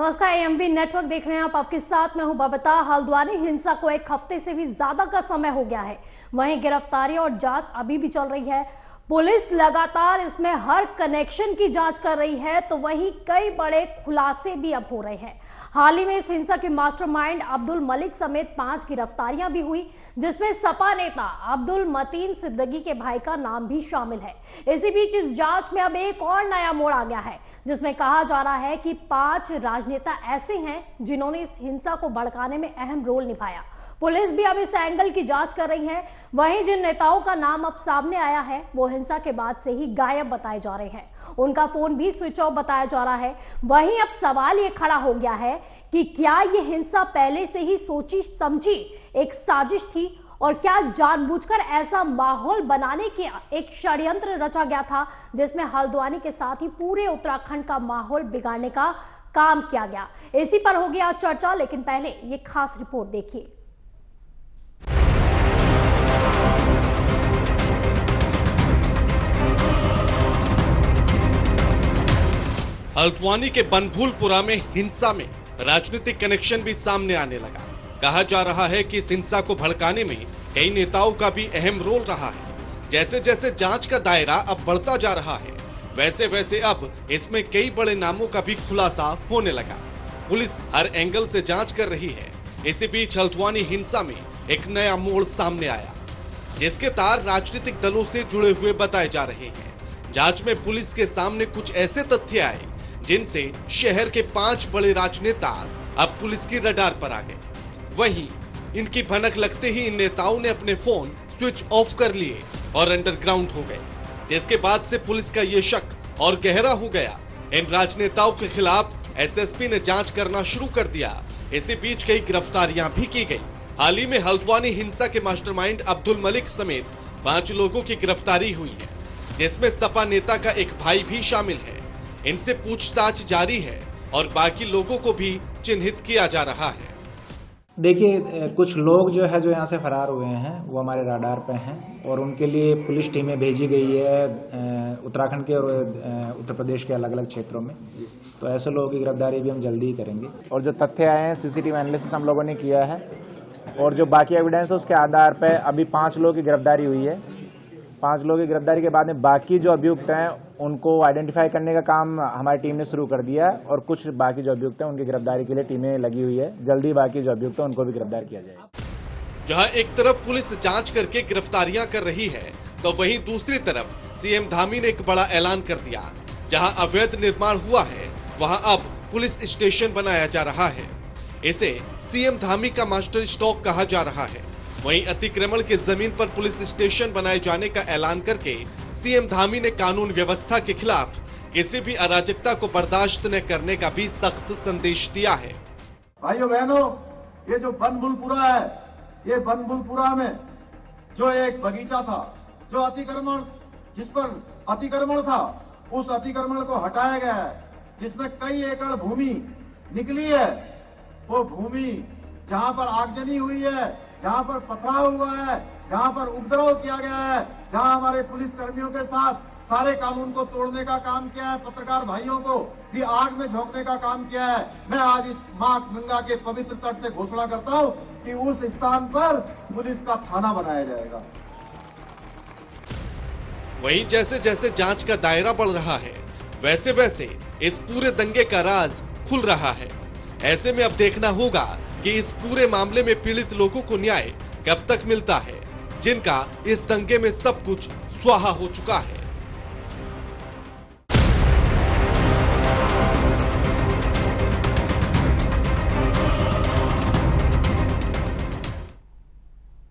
नमस्कार, AMV network देख रहे हैं आप। आपके साथ मैं हूं बबीता। हल्द्वानी हिंसा को एक हफ्ते से भी ज्यादा का समय हो गया है। वहीं गिरफ्तारी और जांच अभी भी चल रही है। पुलिस लगातार इसमें हर कनेक्शन की जांच कर रही है, तो वहीं कई बड़े खुलासे भी अब हो रहे हैं। हाल ही में इस हिंसा के मास्टरमाइंड अब्दुल मलिक समेत 5 गिरफ्तारियां भी हुई, जिसमें सपा नेता अब्दुल मतीन सिद्दीकी के भाई का नाम भी शामिल है। इसी बीच इस जांच में अब एक और नया मोड़ आ गया है, जिसमें कहा जा रहा है कि 5 राजनेता ऐसे हैं जिन्होंने इस हिंसा को भड़काने में अहम रोल निभाया। पुलिस भी अब इस एंगल की जांच कर रही है। वहीं जिन नेताओं का नाम अब सामने आया है वो हिंसा के बाद से ही गायब बताए जा रहे हैं। उनका फोन भी स्विच ऑफ बताया जा रहा है। वहीं अब सवाल ये खड़ा हो गया है कि क्या ये हिंसा पहले से ही सोची समझी एक साजिश थी, और क्या जानबूझकर ऐसा माहौल बनाने के एक षड्यंत्र रचा गया था, जिसमें हल्द्वानी के साथ ही पूरे उत्तराखंड का माहौल बिगाड़ने का काम किया गया। इसी पर होगी आज चर्चा, लेकिन पहले ये खास रिपोर्ट देखिए। हल्द्वानी के बनभूलपुरा में हिंसा में राजनीतिक कनेक्शन भी सामने आने लगा। कहा जा रहा है कि इस हिंसा को भड़काने में कई नेताओं का भी अहम रोल रहा है। जैसे जैसे जांच का दायरा अब बढ़ता जा रहा है, वैसे वैसे अब इसमें कई बड़े नामों का भी खुलासा होने लगा। पुलिस हर एंगल से जांच कर रही है। इसी बीच हल्द्वानी हिंसा में एक नया मोड़ सामने आया, जिसके तार राजनीतिक दलों से जुड़े हुए बताए जा रहे हैं। जांच में पुलिस के सामने कुछ ऐसे तथ्य आए जिनसे शहर के 5 बड़े राजनेता अब पुलिस की रडार पर आ गए। वहीं इनकी भनक लगते ही इन नेताओं ने अपने फोन स्विच ऑफ कर लिए और अंडरग्राउंड हो गए, जिसके बाद से पुलिस का ये शक और गहरा हो गया। इन राजनेताओं के खिलाफ एसएसपी ने जांच करना शुरू कर दिया। इसी बीच कई गिरफ्तारियां भी की गई। हाल ही में हल्द्वानी हिंसा के मास्टरमाइंड अब्दुल मलिक समेत 5 लोगों की गिरफ्तारी हुई है, जिसमें सपा नेता का एक भाई भी शामिल है। इनसे पूछताछ जारी है और बाकी लोगों को भी चिन्हित किया जा रहा है। देखिए, कुछ लोग जो यहाँ से फरार हुए हैं वो हमारे राडार पे हैं और उनके लिए पुलिस टीमें भेजी गई है उत्तराखंड के और उत्तर प्रदेश के अलग अलग क्षेत्रों में। तो ऐसे लोगों की गिरफ्तारी भी हम जल्दी ही करेंगे। और जो तथ्य आए हैं सीसीटीवी एनालिसिस हम लोगों ने किया है, और जो बाकी एविडेंस है उसके आधार पर अभी 5 लोगों की गिरफ्तारी हुई है। 5 लोगों की गिरफ्तारी के बाद में बाकी जो अभियुक्त हैं उनको आइडेंटिफाई करने का काम हमारी टीम ने शुरू कर दिया है, और कुछ बाकी जो अभियुक्त हैं उनकी गिरफ्तारी के लिए टीमें लगी हुई है। जल्दी बाकी जो अभियुक्त हैं उनको भी गिरफ्तार किया जाएगा। जहां एक तरफ पुलिस जांच करके गिरफ्तारियां कर रही है, तो वहीं दूसरी तरफ सीएम धामी ने एक बड़ा ऐलान कर दिया। जहां अवैध निर्माण हुआ है वहां अब पुलिस स्टेशन बनाया जा रहा है। इसे सीएम धामी का मास्टर स्ट्रोक कहा जा रहा है। वहीं अतिक्रमण की जमीन पर पुलिस स्टेशन बनाए जाने का ऐलान करके सीएम धामी ने कानून व्यवस्था के खिलाफ किसी भी अराजकता को बर्दाश्त न करने का भी सख्त संदेश दिया है। भाइयों बहनों, ये जो बनभूलपुरा है, ये बनभूलपुरा में जो एक बगीचा था, जो अतिक्रमण, जिस पर अतिक्रमण था, उस अतिक्रमण को हटाया गया है, जिसमें कई एकड़ भूमि निकली है। वो भूमि जहां पर आगजनी हुई है, जहां पर पथराव हुआ है, जहां पर उपद्रव किया गया है, जहां हमारे पुलिस कर्मियों के साथ सारे कानून को तोड़ने का काम किया है, पत्रकार भाइयों को भी आग में झोंकने का काम किया है, मैं आज इस मां गंगा के पवित्र तट से घोषणा करता हूं कि उस स्थान पर पुलिस का थाना बनाया जाएगा। वहीं जैसे जैसे जांच का दायरा बढ़ रहा है, वैसे वैसे इस पूरे दंगे का राज खुल रहा है। ऐसे में अब देखना होगा कि इस पूरे मामले में पीड़ित लोगों को न्याय कब तक मिलता है, जिनका इस दंगे में सब कुछ स्वाहा हो चुका है।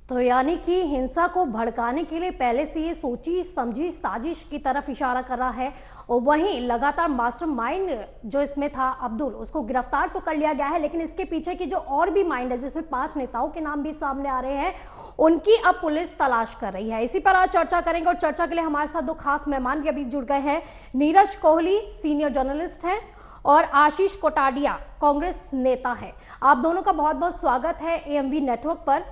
तो यानी कि हिंसा को भड़काने के लिए पहले से ये सोची समझी साजिश की तरफ इशारा कर रहा है। और वहीं लगातार मास्टरमाइंड जो इसमें था अब्दुल, उसको गिरफ्तार तो कर लिया गया है, लेकिन इसके पीछे की जो और भी माइंड है, जिसमें 5 नेताओं के नाम भी सामने आ रहे हैं, उनकी अब पुलिस तलाश कर रही है। इसी पर आज चर्चा करेंगे, और चर्चा के लिए हमारे साथ 2 खास मेहमान भी अभी जुड़ गए हैं। नीरज कोहली सीनियर जर्नलिस्ट हैं और आशीष कोटाडिया कांग्रेस नेता है। आप दोनों का बहुत बहुत स्वागत है एएमवी नेटवर्क पर।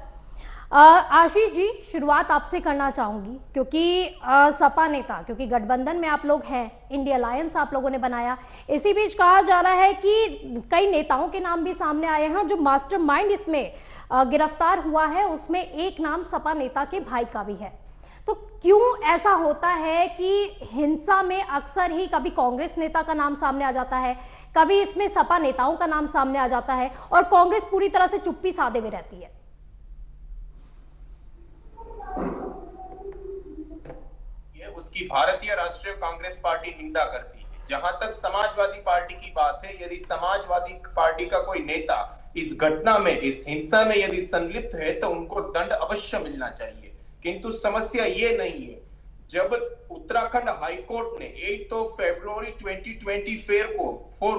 आशीष जी, शुरुआत आपसे करना चाहूंगी क्योंकि सपा नेता, क्योंकि गठबंधन में आप लोग हैं, इंडिया अलायंस आप लोगों ने बनाया, इसी बीच कहा जा रहा है कि कई नेताओं के नाम भी सामने आए हैं और जो मास्टरमाइंड इसमें गिरफ्तार हुआ है उसमें एक नाम सपा नेता के भाई का भी है। तो क्यों ऐसा होता है कि हिंसा में अक्सर ही कभी कांग्रेस नेता का नाम सामने आ जाता है, कभी इसमें सपा नेताओं का नाम सामने आ जाता है और कांग्रेस पूरी तरह से चुप्पी साधे हुए रहती है? उसकी भारतीय राष्ट्रीय कांग्रेस पार्टी निंदा करती है। जहां तक समाजवादी पार्टी की बात है, यदि समाजवादी पार्टी का कोई नेता इस घटना में, इस हिंसा में यदि संलिप्त है तो उनको दंड अवश्य मिलना चाहिए। किंतु समस्या ये नहीं है, जब उत्तराखंड हाईकोर्ट ने 8 फरवरी 2024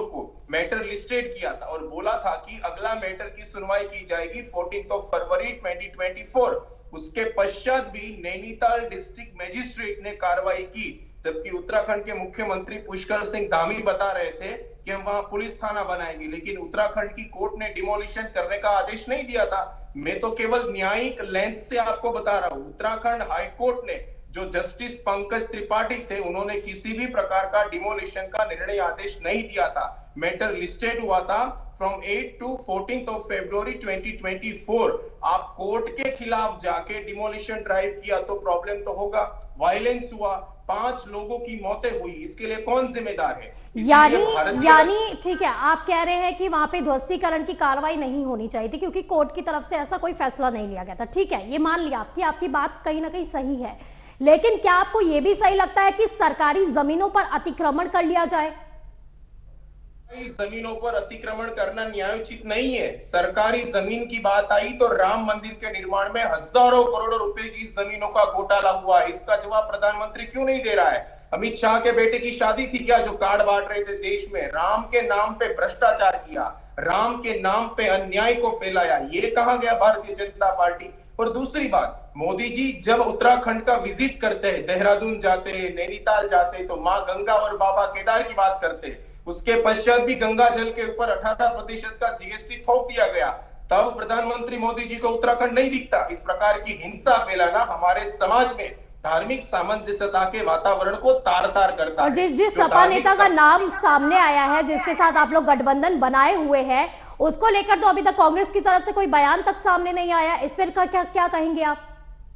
को मैटर लिस्टेड किया था और बोला था कि अगला मैटर की सुनवाई की जाएगी 14 फरवरी 2024, उसके पश्चात भी नैनीताल डिस्ट्रिक्ट मजिस्ट्रेट ने कार्रवाई की, जबकि उत्तराखंड के मुख्यमंत्री पुष्कर सिंह धामी बता रहे थे कि हम वहां पुलिस थाना बनाएंगे, लेकिन उत्तराखंड की कोर्ट ने डिमोलिशन करने का आदेश नहीं दिया था। मैं तो केवल न्यायिक लेंस से आपको बता रहा हूं। उत्तराखंड हाईकोर्ट ने, जो जस्टिस पंकज त्रिपाठी थे, उन्होंने किसी भी प्रकार का डिमोलिशन का निर्णय आदेश नहीं दिया था। मैटर लिस्टेड हुआ था फ्रॉम 8 to 14 फरवरी 2024। आप कोर्ट के खिलाफ जाके डिमोलिशन ड्राइव किया तो प्रॉब्लम तो होगा। वायलेंस हुआ, 5 लोगों की मौतें हुई, इसके लिए कौन जिम्मेदार है? यानी ठीक है, आप कह रहे हैं कि वहां पे ध्वस्तीकरण की कार्रवाई नहीं होनी चाहिए थी क्योंकि कोर्ट की तरफ से ऐसा कोई फैसला नहीं लिया गया था। ठीक है, ये मान लिया आपकी बात कहीं ना कहीं सही है, लेकिन क्या आपको यह भी सही लगता है कि सरकारी जमीनों पर अतिक्रमण कर लिया जाए? जमीनों पर अतिक्रमण करना न्यायोचित नहीं है। सरकारी जमीन की बात आई तो राम मंदिर के निर्माण में हजारों करोड़ों रुपए की जमीनों का घोटाला हुआ है। इसका जवाब प्रधानमंत्री क्यों नहीं दे रहा है? अमित शाह के बेटे की शादी थी क्या, जो कार्ड बांट रहे थे देश में? राम के नाम पे भ्रष्टाचार किया, राम के नाम पे अन्याय को फैलाया, ये कहां गया भारतीय जनता पार्टी? और दूसरी बात, मोदी जी जब उत्तराखंड का विजिट करते हैं, देहरादून जाते हैं, नैनीताल जाते हैं, तो मां गंगा और बाबा केदार की बात करते हैं। उसके पश्चात भी गंगा जल के ऊपर 18% का जीएसटी थोप दिया गया, तब प्रधानमंत्री मोदी जी को उत्तराखंड नहीं दिखता। इस प्रकार की हिंसा फैलाना हमारे समाज में धार्मिक सामंजस्यता के वातावरण को तार तार करता है। और जिस सपा नेता का नाम सामने आया है, जिसके साथ आप लोग गठबंधन बनाए हुए हैं, उसको लेकर तो अभी तक कांग्रेस की तरफ से कोई बयान तक सामने नहीं आया। इस पर क्या कहेंगे आप?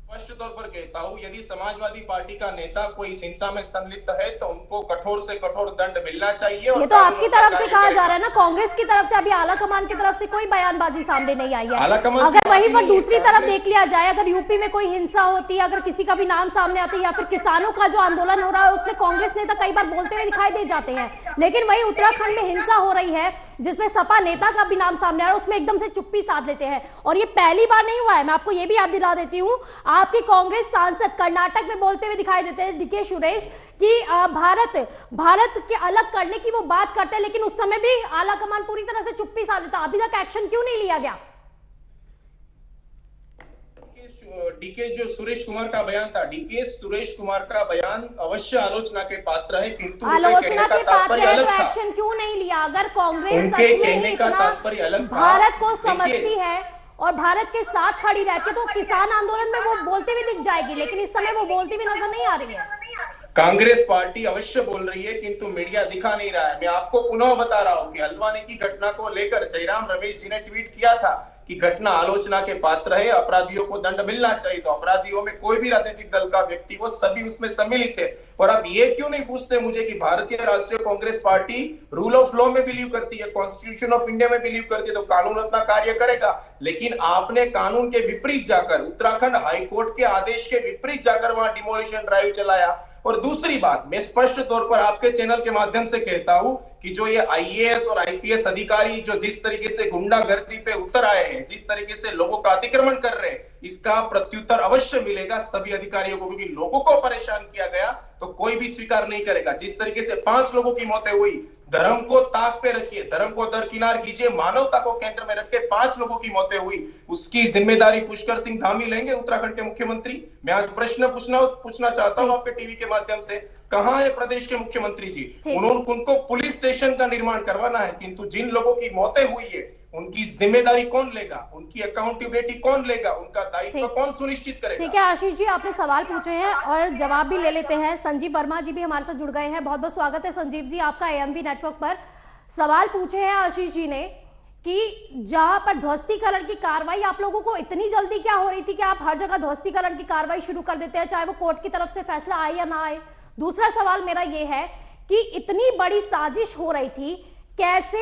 स्पष्ट तौर पर कहता हूं, यदि समाजवादी पार्टी का नेता कोई हिंसा में संलिप्त है तो उनको कठोर से कठोर दंड मिलना चाहिए। ये तो आपकी तरफ से कहा जा रहा है ना, कांग्रेस की तरफ से अभी आला कमान की तरफ से कोई बयानबाजी सामने नहीं आई है। अगर वहीं पर दूसरी तरफ देख लिया जाए, अगर यूपी में कोई हिंसा होती है, अगर किसी का भी नाम सामने आता है या फिर किसानों का जो आंदोलन हो रहा है उसमें कांग्रेस नेता कई बार बोलते हुए दिखाई दे जाते हैं, लेकिन वही उत्तराखंड में हिंसा हो रही है जिसमें सपा नेता का भी नाम सामने आ रहा है, उसमें एकदम से चुप्पी साध लेते हैं। और ये पहली बार नहीं हुआ है, मैं आपको ये भी याद दिला देती हूँ, आपकी कांग्रेस सांसद कर्नाटक में बोलते हुए दिखाई देते हैं डीके सुरेश कि भारत के अलग करने की वो बात करते हैं, लेकिन उस समय भी आला कमान पूरी तरह से चुप्पी साध लेता। अभी तक एक्शन क्यों नहीं लिया गया? डीके जो सुरेश कुमार का बयान था, डीके सुरेश कुमार का बयान अवश्य आलोचना के पात्र है, किंतु आलोचना के पात्र है तो एक्शन क्यों नहीं लिया? अगर कांग्रेस सच में इतना भारत को समझती है और भारत के साथ खड़ी रहती है तो किसान आंदोलन में वो बोलते हुए दिख जाएगी, लेकिन इस समय वो बोलती हुई नजर नहीं आ रही है। कांग्रेस पार्टी अवश्य बोल रही है, किंतु मीडिया दिखा नहीं रहा है। मैं आपको पुनः बता रहा हूं कि हल्द्वानी की घटना को लेकर जयराम रमेश जी ने ट्वीट किया था कि घटना आलोचना के पात्र है, अपराधियों को दंड मिलना चाहिए। तो अपराधियों में कोई भी राजनीतिक दल का व्यक्ति वो सभी उसमें सम्मिलित है। और अब ये क्यों नहीं पूछते मुझे कि भारतीय राष्ट्रीय Congress party rule of law में बिलीव करती है, कॉन्स्टिट्यूशन ऑफ इंडिया में बिलीव करती है, तो कानून अपना कार्य करेगा। लेकिन आपने कानून के विपरीत जाकर, उत्तराखंड हाईकोर्ट के आदेश के विपरीत जाकर वहां डिमोलिशन ड्राइव चलाया। और दूसरी बात, मैं स्पष्ट तौर पर आपके चैनल के माध्यम से कहता हूं कि जो ये आईएएस और आईपीएस अधिकारी जो जिस तरीके से गुंडागर्दी पे उतर आए हैं, जिस तरीके से लोगों का अतिक्रमण कर रहे हैं, इसका प्रत्युत्तर अवश्य मिलेगा सभी अधिकारियों को, क्योंकि लोगों को परेशान किया गया तो कोई भी स्वीकार नहीं करेगा। जिस तरीके से 5 लोगों की मौतें हुई, धर्म को ताक पे रखिए, धर्म को दरकिनार कीजिए, मानवता को केंद्र में रख के 5 लोगों की मौतें हुई, उसकी जिम्मेदारी पुष्कर सिंह धामी लेंगे, उत्तराखंड के मुख्यमंत्री? मैं आज प्रश्न पूछना चाहता हूं आपके टीवी के माध्यम से, कहां है प्रदेश के मुख्यमंत्री जी? उनको पुलिस स्टेशन का निर्माण करवाना है, किंतु जिन लोगों की मौतें हुई है उनकी जिम्मेदारी कौन लेगा, उनकी अकाउंटेबिलिटी कौन लेगा, उनका दायित्व कौन सुनिश्चित करेगा? ठीक है आशीष जी, आपने सवाल पूछे हैं और जवाब भी ले लेते हैं। संजीव वर्मा जी भी हमारे साथ जुड़ गए हैं। बहुत बहुत स्वागत है संजीव जी आपका एएमवी नेटवर्क पर। सवाल पूछे हैं आशीष जी ने कि जहां पर ध्वस्तीकरण की कार्रवाई आप लोगों को इतनी जल्दी क्या हो रही थी कि आप हर जगह ध्वस्तीकरण की कार्रवाई शुरू कर देते हैं, चाहे वो कोर्ट की तरफ से फैसला आए या ना आए। दूसरा सवाल मेरा ये है कि इतनी बड़ी साजिश हो रही थी, कैसे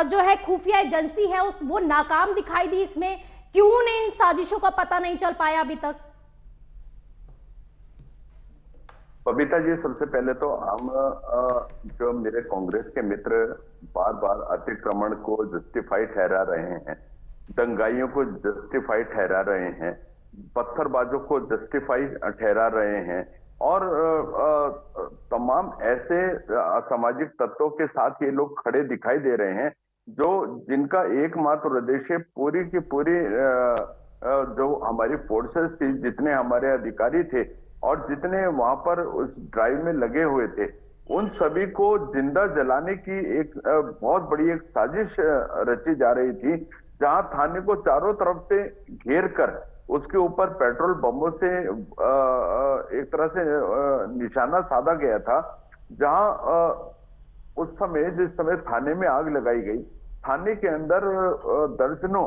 जो है खुफिया एजेंसी है वो नाकाम दिखाई दी इसमें? क्यों उन्हें इन साजिशों का पता नहीं चल पाया अभी तक? बबीता जी, सबसे पहले तो हम जो मेरे कांग्रेस के मित्र बार बार अतिक्रमण को जस्टिफाई ठहरा रहे हैं, दंगाइयों को जस्टिफाई ठहरा रहे हैं, पत्थरबाजों को जस्टिफाई ठहरा रहे हैं और तमाम ऐसे असामाजिक तत्वों के साथ ये लोग खड़े दिखाई दे रहे हैं जो जिनका एकमात्र उद्देश्य पूरी की पूरी जो हमारी फोर्सेस थी, जितने हमारे अधिकारी थे और जितने वहां पर उस ड्राइव में लगे हुए थे, उन सभी को जिंदा जलाने की एक बहुत बड़ी एक साजिश रची जा रही थी, जहां थाने को चारों तरफ से घेर कर उसके ऊपर पेट्रोल बमों से एक तरह से निशाना साधा गया था। जहां उस समय जिस समय थाने में आग लगाई गई, थाने के अंदर दर्जनों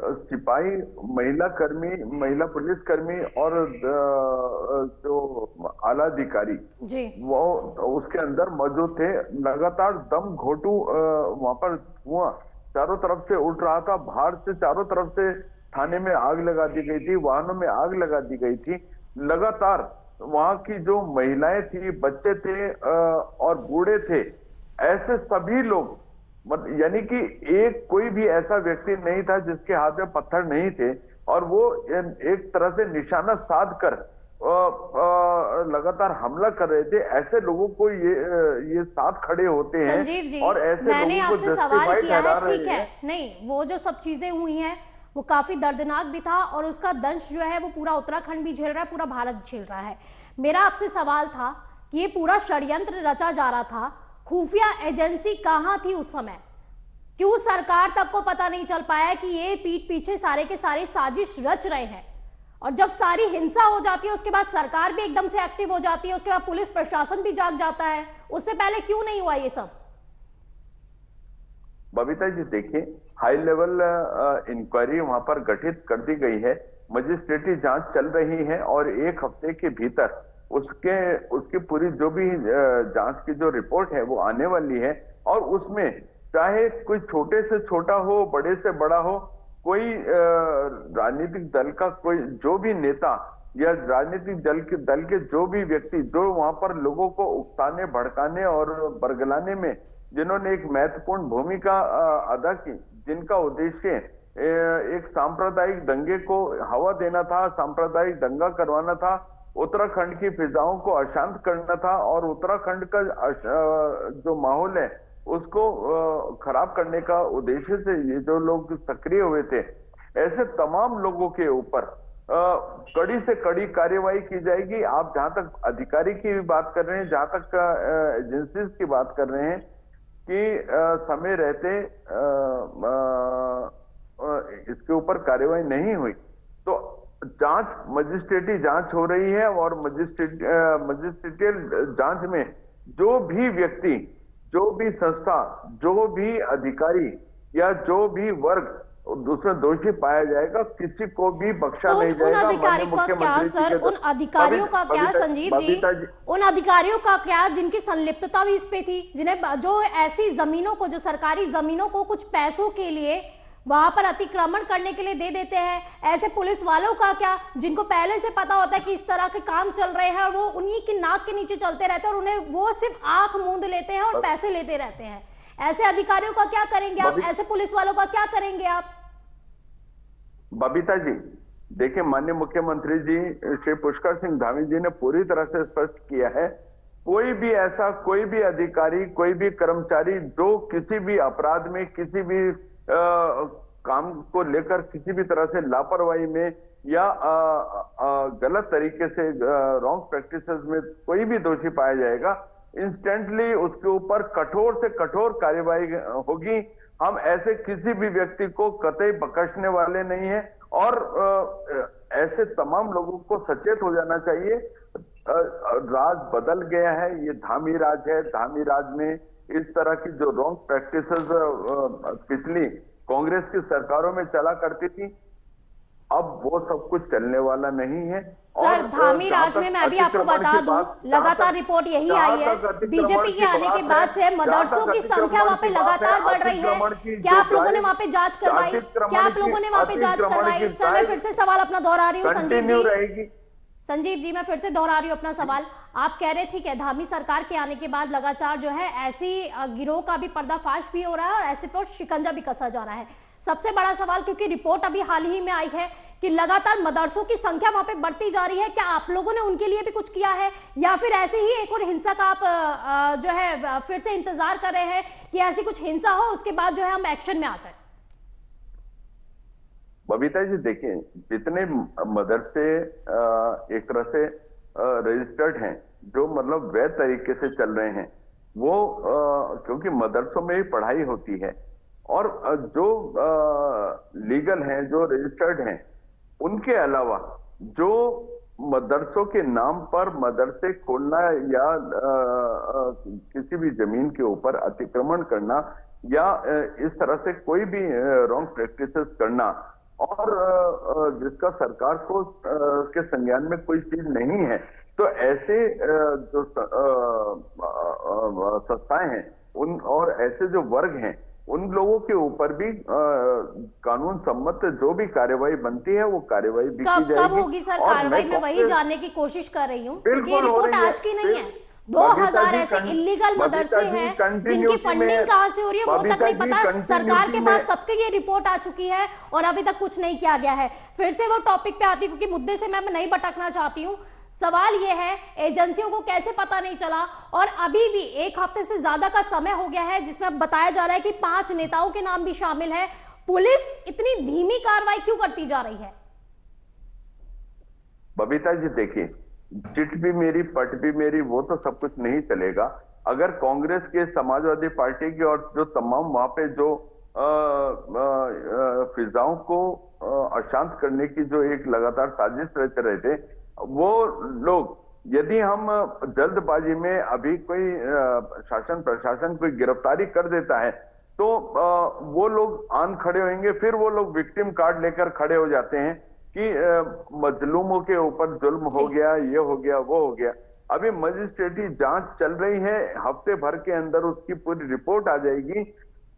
सिपाही, महिला कर्मी, महिला पुलिसकर्मी और जो आला अधिकारी वो उसके अंदर मौजूद थे। लगातार दम घोटू वहां पर धुआं चारों तरफ से उठ रहा था, बाहर से चारों तरफ से थाने में आग लगा दी गई थी, वाहनों में आग लगा दी गई थी। लगातार वहां की जो महिलाएं थी, बच्चे थे और बूढ़े थे, ऐसे सभी लोग, यानी कि एक कोई भी ऐसा व्यक्ति नहीं था जिसके हाथ में पत्थर नहीं थे, और वो एक तरह से निशाना साध कर लगातार हमला कर रहे थे। ऐसे लोगों को ये साथ खड़े होते हैं संजीव जी, और ऐसे मैंने लोगों को आपसे सवाल किया है, ठीक है। है, नहीं वो जो सब चीजें हुई हैं वो काफी दर्दनाक भी था और उसका दंश जो है वो पूरा उत्तराखंड भी झेल रहा है, पूरा भारत झेल रहा है। मेरा आपसे सवाल था कि ये पूरा षड्यंत्र रचा जा रहा था, खुफिया एजेंसी कहां थी उस समय? क्यों सरकार तक को पता नहीं चल पाया कि ये पीठ पीछे सारे के सारे साजिश रच रहे हैं? और जब सारी हिंसा हो जाती है उसके बाद सरकार भी एकदम से एक्टिव हो जाती है, उसके बाद पुलिस प्रशासन भी जाग जाता है, उससे पहले क्यों नहीं हुआ ये सब? बबीता जी देखिए, हाई लेवल इंक्वायरी वहां पर गठित कर दी गई है, मजिस्ट्रेटी जांच चल रही है और एक हफ्ते के भीतर उसकी पूरी जो भी जांच की जो रिपोर्ट है वो आने वाली है। और उसमें चाहे कोई छोटे से छोटा हो, बड़े से बड़ा हो, कोई राजनीतिक दल का कोई जो भी नेता या राजनीतिक दल के जो भी व्यक्ति जो वहां पर लोगों को उकसाने, भड़काने और बरगलाने में जिन्होंने एक महत्वपूर्ण भूमिका अदा की, जिनका उद्देश्य एक सांप्रदायिक दंगे को हवा देना था, सांप्रदायिक दंगा करवाना था, उत्तराखंड की फिजाओं को अशांत करना था और उत्तराखंड का जो माहौल है उसको खराब करने का उद्देश्य से ये जो लोग सक्रिय हुए थे, ऐसे तमाम लोगों के ऊपर कड़ी से कड़ी कार्यवाही की जाएगी। आप जहां तक अधिकारी की बात कर रहे हैं, जहां तक एजेंसीज की बात कर रहे हैं कि समय रहते इसके ऊपर कार्यवाही नहीं हुई, तो जांच मजिस्ट्रेटी जांच हो रही है और मजिस्ट्रेटियल जांच में जो भी व्यक्ति, जो भी संस्था, जो भी अधिकारी या जो भी वर्ग दूसरा दोषी पाया जाएगा, किसी को भी बख्शा नहीं जाएगा। उन अधिकारियों का क्या सर, उन अधिकारियों का क्या संजीव जी, उन अधिकारियों का क्या जिनकी संलिप्तता भी इस पे थी, जिन्हें जो ऐसी जमीनों को, जो सरकारी जमीनों को कुछ पैसों के लिए वहां पर अतिक्रमण करने के लिए दे देते हैं? ऐसे पुलिस वालों का क्या जिनको पहले से पता होता है कि इस तरह के काम चल रहे हैं और वो उन्हीं की नाक के नीचे चलते रहते हैं और उन्हें वो सिर्फ आंख मूंद लेते हैं और पैसे लेते रहते हैं? ऐसे अधिकारियों का क्या करेंगे आप? ऐसे पुलिस वालों का क्या करेंगे आप? बबीता जी देखिए, माननीय मुख्यमंत्री जी श्री पुष्कर सिंह धामी जी ने पूरी तरह से स्पष्ट किया है, कोई भी ऐसा कोई भी अधिकारी, कोई भी कर्मचारी जो किसी भी अपराध में, किसी भी काम को लेकर किसी भी तरह से लापरवाही में या गलत तरीके से रॉन्ग प्रैक्टिसेस में कोई भी दोषी पाया जाएगा, इंस्टेंटली उसके ऊपर कठोर से कठोर कार्यवाही होगी। हम ऐसे किसी भी व्यक्ति को कतई बख्शने वाले नहीं है और ऐसे तमाम लोगों को सचेत हो जाना चाहिए। राज बदल गया है, ये धामी राज है। धामी राज में इस तरह की जो रॉन्ग प्रैक्टिसेस पिछली कांग्रेस की सरकारों में चला करती थी, अब वो सब कुछ चलने वाला नहीं है। सर, धामी राज में मैं भी आपको बता दूं, लगातार रिपोर्ट यही आई है, बीजेपी के आने के बाद से मदरसों की संख्या वहां पे लगातार बढ़ रही है। क्या आप लोगों ने वहां पे जांच करवाई? क्या आप लोगों ने वहां पे जांच करवाई? सर, मैं फिर से सवाल अपना दोहरा रही हूँ संजीव जी, मैं फिर से दोहरा रही हूँ अपना सवाल। आप कह रहे ठीक है, धामी सरकार के आने के बाद लगातार जो है ऐसी गिरोह का भी पर्दाफाश भी हो रहा है और ऐसे पर शिकंजा भी कसा जा रहा है। सबसे बड़ा सवाल, क्योंकि रिपोर्ट अभी हाल ही में आई है कि लगातार मदरसों की संख्या वहां पे बढ़ती जा रही है, क्या आप लोगों ने उनके लिए भी कुछ किया है या फिर ऐसे ही एक और हिंसा का आप जो है फिर से इंतजार कर रहे हैं कि ऐसी कुछ हिंसा हो उसके बाद जो है हम एक्शन में आ जाए? बबीता जी देखिए, जितने मदरसे एक तरह से रजिस्टर्ड हैं, जो मतलब वैध तरीके से चल रहे हैं, वो क्योंकि मदरसों में ही पढ़ाई होती है और जो लीगल हैं, जो रजिस्टर्ड हैं, उनके अलावा जो मदरसों के नाम पर मदरसे खोलना या किसी भी जमीन के ऊपर अतिक्रमण करना या इस तरह से कोई भी रॉन्ग प्रैक्टिसेस करना और जिसका सरकार को के संज्ञान में कोई चीज नहीं है, तो ऐसे जो संस्थाएं हैं उन और ऐसे जो वर्ग हैं, उन लोगों के ऊपर भी कानून सम्मत जो भी कार्रवाई बनती है वो कार्रवाई भी की जाएगी। कब होगी सर कार्रवाई? मैं वही जानने की कोशिश कर रही हूँ, क्योंकि रिपोर्ट आज की नहीं है। 2000 ऐसे इलीगल मदरसे हैं जिनकी फंडिंग कहां से हो रही है वो तक नहीं पता। सरकार के पास कब की ये रिपोर्ट आ चुकी है और अभी तक कुछ नहीं किया गया है। फिर से वो टॉपिक पे आती, क्योंकि मुद्दे से मैं नहीं भटकना चाहती हूँ। सवाल ये है, एजेंसियों को कैसे पता नहीं चला और अभी भी एक हफ्ते से ज्यादा का समय हो गया है जिसमें बताया जा रहा है कि 5 नेताओं के नाम भी शामिल है। पुलिस इतनी धीमी कार्रवाई क्यों करती जा रही है? बबीता जी देखिए, चिट भी मेरी पट भी मेरी, वो तो सब कुछ नहीं चलेगा। अगर कांग्रेस के, समाजवादी पार्टी के और जो तमाम वहां पे जो फिजाओं को अशांत करने की जो एक लगातार साजिश रच रहे थे, वो लोग यदि हम जल्दबाजी में अभी कोई शासन प्रशासन कोई गिरफ्तारी कर देता है तो वो लोग आन खड़े होंगे, फिर वो लोग विक्टिम कार्ड लेकर खड़े हो जाते हैं कि मजलूमों के ऊपर जुल्म हो गया, ये हो गया, वो हो गया। अभी मजिस्ट्रेटी जांच चल रही है, हफ्ते भर के अंदर उसकी पूरी रिपोर्ट आ जाएगी।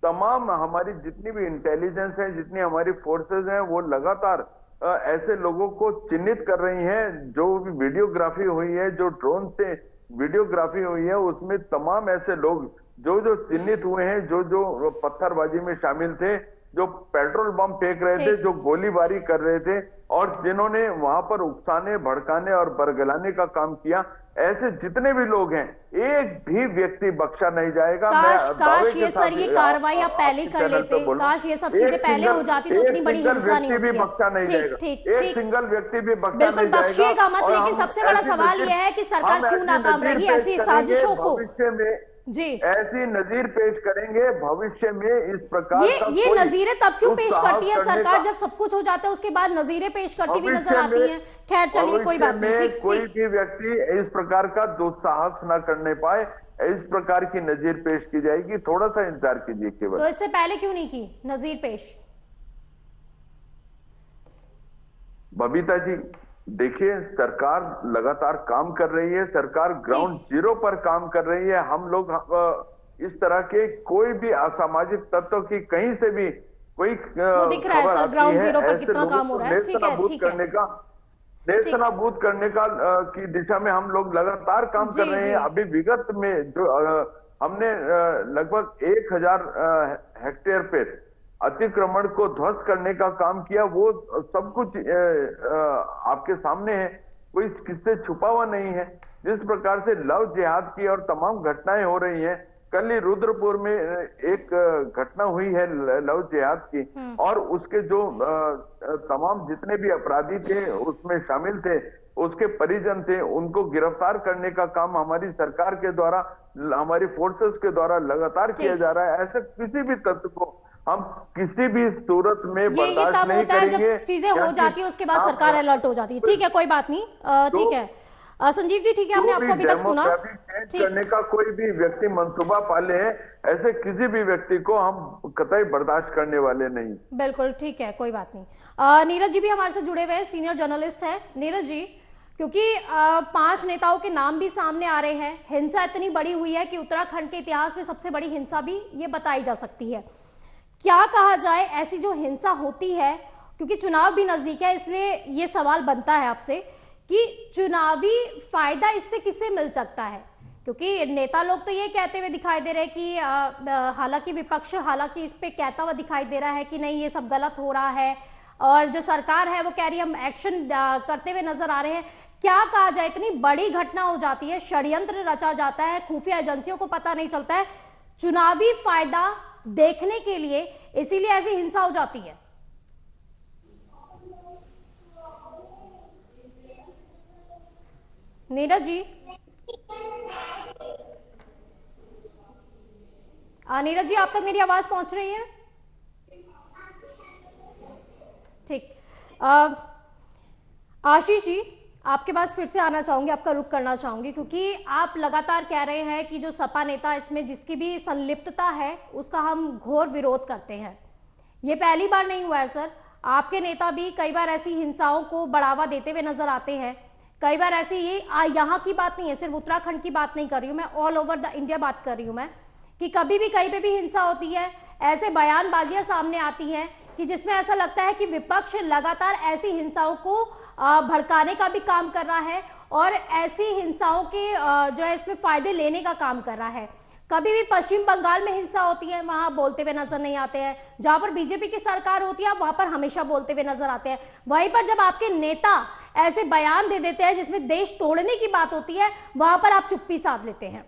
तमाम हमारी जितनी भी इंटेलिजेंस है, जितनी हमारी फोर्सेस हैं, वो लगातार ऐसे लोगों को चिन्हित कर रही हैं। जो भी वीडियोग्राफी हुई है, जो ड्रोन से वीडियोग्राफी हुई है, उसमें तमाम ऐसे लोग जो चिन्हित हुए हैं, जो पत्थरबाजी में शामिल थे, जो पेट्रोल बम फेंक रहे थे, जो गोलीबारी कर रहे थे और जिन्होंने वहां पर उकसाने, भड़काने और बरगलाने का काम किया, ऐसे जितने भी लोग हैं, एक भी व्यक्ति बख्शा नहीं जाएगा। काश ये सर ये कार्रवाई आप पहले ही कर लेते, काश ये सब चीजें पहले हो जाती तो इतनी बड़ी हिंसा नहीं होती। बख्शा नहीं जाएगा, एक सिंगल व्यक्ति भी बख्शा नहीं जाएगा। बख्शिएगा मत, लेकिन सबसे बड़ा सवाल ये है कि सरकार क्यों नाकाम रही ऐसी साजिशों को? भविष्य में जी ऐसी नजीर पेश करेंगे भविष्य में इस प्रकार ये नजीरें तब क्यों पेश करती है सरकार? जब सब कुछ हो जाता है उसके बाद नजीरें पेश करती हुई नजर आती हैं। खैर चलिए, कोई बात नहीं। कोई भी व्यक्ति इस प्रकार का दुस्साहस न करने पाए, इस प्रकार की नजीर पेश की जाएगी। थोड़ा सा इंतजार कीजिए केवल। तो इससे पहले क्यों नहीं की नजीर पेश? बबीता जी देखिए, सरकार लगातार काम कर रही है, सरकार ग्राउंड जीरो पर काम कर रही है। हम लोग इस तरह के कोई भी असामाजिक तत्व की कहीं से भी कोई दिख रहा है सर, ग्राउंड जीरो पर कितना काम हो रहा है। ठीक है, नेस्तनाबूद करने का की दिशा में हम लोग लगातार काम कर रहे हैं। अभी विगत में जो हमने लगभग 1000 हेक्टेयर पे अतिक्रमण को ध्वस्त करने का काम किया, वो सब कुछ आपके सामने है, कोई किससे छुपा हुआ नहीं है। जिस प्रकार से लव जिहाद की और तमाम घटनाएं हो रही हैं, कल ही रुद्रपुर में एक घटना हुई है लव जिहाद की, और उसके जो तमाम जितने भी अपराधी थे उसमें शामिल थे, उसके परिजन थे, उनको गिरफ्तार करने का काम हमारी सरकार के द्वारा, हमारी फोर्सेस के द्वारा लगातार किया जा रहा है। ऐसे किसी भी तत्व को हम किसी भी सूरत में ये बर्दाश्त तब नहीं होता है करेंगे। जब चीजें हो जाती है, उसके बाद सरकार अलर्ट हो जाती है। ठीक है, कोई बात नहीं, ठीक है संजीव जी, ठीक है, हमने आपको अभी तक सुना। चेंज करने का कोई भी व्यक्ति मंसूबा पाले है, ऐसे किसी भी व्यक्ति को हम कतई बर्दाश्त करने वाले नहीं। बिल्कुल ठीक है, कोई बात नहीं। नीरज जी भी हमारे से जुड़े हुए हैं, सीनियर जर्नलिस्ट है। नीरज जी, क्योंकि 5 नेताओं के नाम भी सामने आ रहे हैं, हिंसा इतनी बड़ी हुई है कि उत्तराखंड के इतिहास में सबसे बड़ी हिंसा भी ये बताई जा सकती है। क्या कहा जाए, ऐसी जो हिंसा होती है, क्योंकि चुनाव भी नजदीक है, इसलिए ये सवाल बनता है आपसे कि चुनावी फायदा इससे किसे मिल सकता है? क्योंकि नेता लोग तो ये कहते हुए दिखाई दे रहे हैं कि हालांकि विपक्ष हालांकि इस पे कहता हुआ दिखाई दे रहा है कि नहीं ये सब गलत हो रहा है, और जो सरकार है वो कह रही है हम एक्शन करते हुए नजर आ रहे हैं। क्या कहा जाए, इतनी बड़ी घटना हो जाती है, षड्यंत्र रचा जाता है, खुफिया एजेंसियों को पता नहीं चलता है, चुनावी फायदा देखने के लिए इसीलिए ऐसी हिंसा हो जाती है। नीरज जी, नीरज जी, आप तक मेरी आवाज पहुंच रही है? ठीक, आशीष जी, आपके पास फिर से आना चाहूंगी, आपका रुख करना चाहूंगी, क्योंकि आप लगातार कह रहे हैं कि जो सपा नेता इसमें जिसकी भी संलिप्तता है उसका हम घोर विरोध करते हैं। ये पहली बार नहीं हुआ है सर, आपके नेता भी कई बार ऐसी हिंसाओं को बढ़ावा देते हुए नजर आते हैं। कई बार ऐसी, ये यहाँ की बात नहीं है, सिर्फ उत्तराखंड की बात नहीं कर रही हूँ मैं, ऑल ओवर द इंडिया बात कर रही हूँ मैं, कि कभी भी कहीं पे भी हिंसा होती है, ऐसे बयानबाजियां सामने आती हैं कि जिसमें ऐसा लगता है कि विपक्ष लगातार ऐसी हिंसाओं को भड़काने का भी काम कर रहा है और ऐसी हिंसाओं के जो है इसमें फायदे लेने का काम कर रहा है। कभी भी पश्चिम बंगाल में हिंसा होती है, वहां बोलते हुए नजर नहीं आते हैं। जहां पर बीजेपी की सरकार होती है वहां पर हमेशा बोलते हुए नजर आते हैं। वहीं पर जब आपके नेता ऐसे बयान दे देते हैं जिसमें देश तोड़ने की बात होती है, वहां पर आप चुप्पी साध लेते हैं।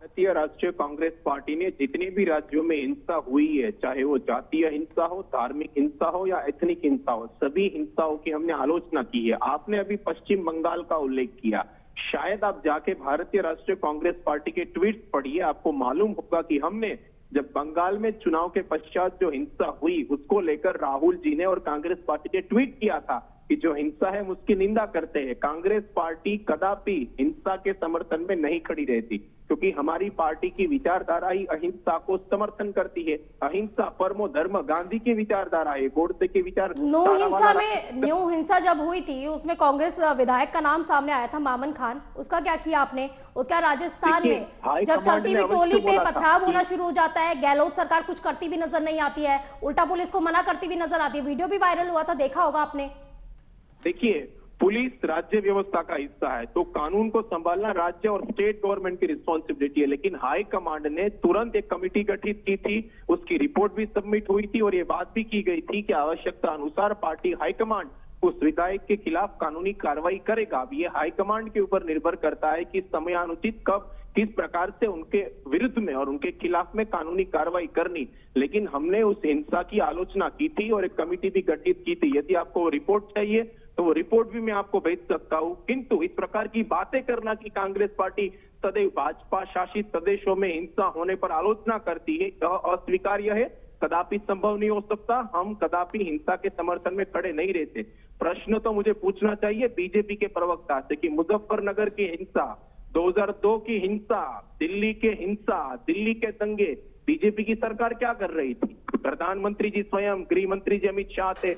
भारतीय राष्ट्रीय कांग्रेस पार्टी ने जितने भी राज्यों में हिंसा हुई है, चाहे वो जातीय हिंसा हो, धार्मिक हिंसा हो या एथनिक हिंसा हो, सभी हिंसाओं की हमने आलोचना की है। आपने अभी पश्चिम बंगाल का उल्लेख किया, शायद आप जाके भारतीय राष्ट्रीय कांग्रेस पार्टी के ट्वीट पढ़िए, आपको मालूम होगा कि हमने जब बंगाल में चुनाव के पश्चात जो हिंसा हुई उसको लेकर राहुल जी ने और कांग्रेस पार्टी ने ट्वीट किया था कि जो हिंसा है हम उसकी निंदा करते हैं। कांग्रेस पार्टी कदापि हिंसा के समर्थन में नहीं खड़ी रहती, क्योंकि हमारी पार्टी की विचारधारा ही अहिंसा को समर्थन करती है। अहिंसा परमो धर्म गांधी की विचारधारा है, गोडसे की विचार। न्यू हिंसा जब हुई थी उसमें कांग्रेस विधायक का नाम सामने आया था, मामन खान, उसका क्या किया आपने? उसका राजस्थान में जब चलती हुई टोली पे पथराव होना शुरू हो जाता है, गहलोत सरकार कुछ करती हुई नजर नहीं आती है, उल्टा पुलिस को मना करती हुई नजर आती है। वीडियो भी वायरल हुआ था, देखा होगा आपने। देखिए, पुलिस राज्य व्यवस्था का हिस्सा है, तो कानून को संभालना राज्य और स्टेट गवर्नमेंट की रिस्पॉन्सिबिलिटी है। लेकिन हाई कमांड ने तुरंत एक कमेटी गठित की थी, उसकी रिपोर्ट भी सबमिट हुई थी और ये बात भी की गई थी कि आवश्यकता अनुसार पार्टी हाईकमांड उस विधायक के खिलाफ कानूनी कार्रवाई करेगा। अब ये हाईकमांड के ऊपर निर्भर करता है कि समयानुचित कब किस प्रकार से उनके विरुद्ध में और उनके खिलाफ में कानूनी कार्रवाई करनी। लेकिन हमने उस हिंसा की आलोचना की थी और एक कमेटी भी गठित की थी। यदि आपको रिपोर्ट चाहिए तो वो रिपोर्ट भी मैं आपको भेज सकता हूं। किंतु इस प्रकार की बातें करना कि कांग्रेस पार्टी सदैव भाजपा शासित प्रदेशों में हिंसा होने पर आलोचना करती है, यह अस्वीकार्य है, कदापि संभव नहीं हो सकता। हम कदापि हिंसा के समर्थन में खड़े नहीं रहते। प्रश्न तो मुझे पूछना चाहिए बीजेपी के प्रवक्ता से कि मुजफ्फरनगर की हिंसा, 2002 की हिंसा, दिल्ली के हिंसा, दिल्ली के दंगे, बीजेपी की सरकार क्या कर रही थी? प्रधानमंत्री जी स्वयं, गृह मंत्री जी अमित शाह थे।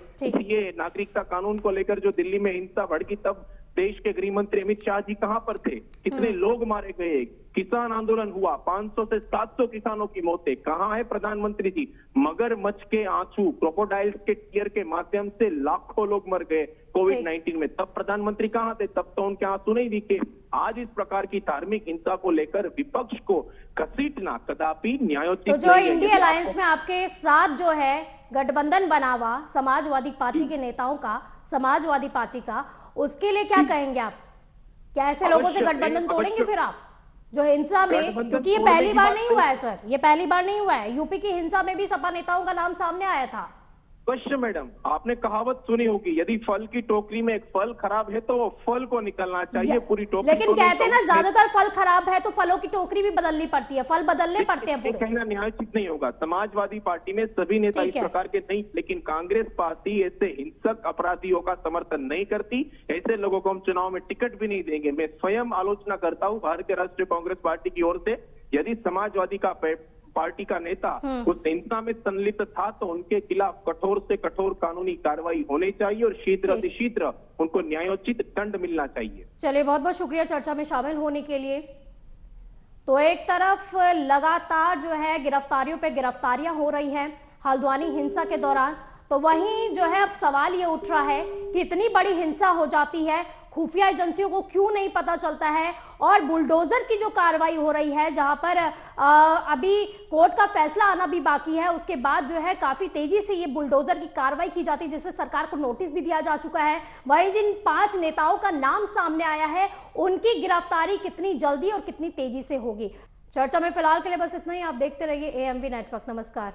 ये नागरिकता कानून को लेकर जो दिल्ली में हिंसा भड़की, तब देश के गृह मंत्री अमित शाह जी कहां पर थे? कितने लोग मारे गए? किसान आंदोलन हुआ, 500 से 700 किसानों की मौतें, कहां है प्रधानमंत्री जी? मगरमच्छ के आंसू, क्रोकोडाइल्स के टीयर के माध्यम से लाखों लोग मर गए कोविड-19 में, तब प्रधानमंत्री कहां थे? तब तो उनके आंसू नहीं दिखे। आज इस प्रकार की धार्मिक हिंसा को लेकर विपक्ष को घसीटना कदापि न्यायोचित तो जो इंडिया अलायंस में आपके साथ जो है गठबंधन बना हुआ समाजवादी पार्टी के नेताओं का, समाजवादी पार्टी का, उसके लिए क्या कहेंगे आप? क्या ऐसे लोगों से गठबंधन तोड़ेंगे फिर आप जो हिंसा में? क्योंकि ये पहली बार नहीं हुआ है सर, ये पहली बार नहीं हुआ है। यूपी की हिंसा में भी सपा नेताओं का नाम सामने आया था। क्वेश्चन मैडम, आपने कहावत सुनी होगी, यदि फल की टोकरी में एक फल खराब है तो वो फल को निकलना चाहिए, पूरी टोकरी। लेकिन कहते हैं ना, ज्यादातर फल खराब है तो फलों की टोकरी भी बदलनी पड़ती है, फल बदलने पड़ते हैं पूरे। कहना न्यायोचित नहीं होगा। समाजवादी पार्टी में सभी नेता इस प्रकार के नहीं, लेकिन कांग्रेस पार्टी ऐसे हिंसक अपराधियों का समर्थन नहीं करती। ऐसे लोगों को हम चुनाव में टिकट भी नहीं देंगे। मैं स्वयं आलोचना करता हूँ भारतीय राष्ट्रीय कांग्रेस पार्टी की ओर से, यदि समाजवादी पार्टी का नेता उस हिंसा में संलिप्त था तो उनके खिलाफ कठोर से कठोर कानूनी कार्रवाई होनी चाहिए और शीघ्र अतिशीघ्र उनको न्यायोचित दंड मिलना चाहिए। चलिए, बहुत बहुत शुक्रिया चर्चा में शामिल होने के लिए। तो एक तरफ लगातार जो है गिरफ्तारियों पे गिरफ्तारियां हो रही हैं हल्द्वानी हिंसा के दौरान, तो वहीं जो है अब सवाल ये उठ रहा है कि इतनी बड़ी हिंसा हो जाती है, खुफिया एजेंसियों को क्यों नहीं पता चलता है, और बुलडोजर की जो कार्रवाई हो रही है जहां पर अभी कोर्ट का फैसला आना भी बाकी है, उसके बाद जो है काफी तेजी से ये बुलडोजर की कार्रवाई की जाती है, जिसमें सरकार को नोटिस भी दिया जा चुका है। वहीं जिन 5 नेताओं का नाम सामने आया है, उनकी गिरफ्तारी कितनी जल्दी और कितनी तेजी से होगी। चर्चा में फिलहाल के लिए बस इतना ही। आप देखते रहिए AMV नेटवर्क। नमस्कार।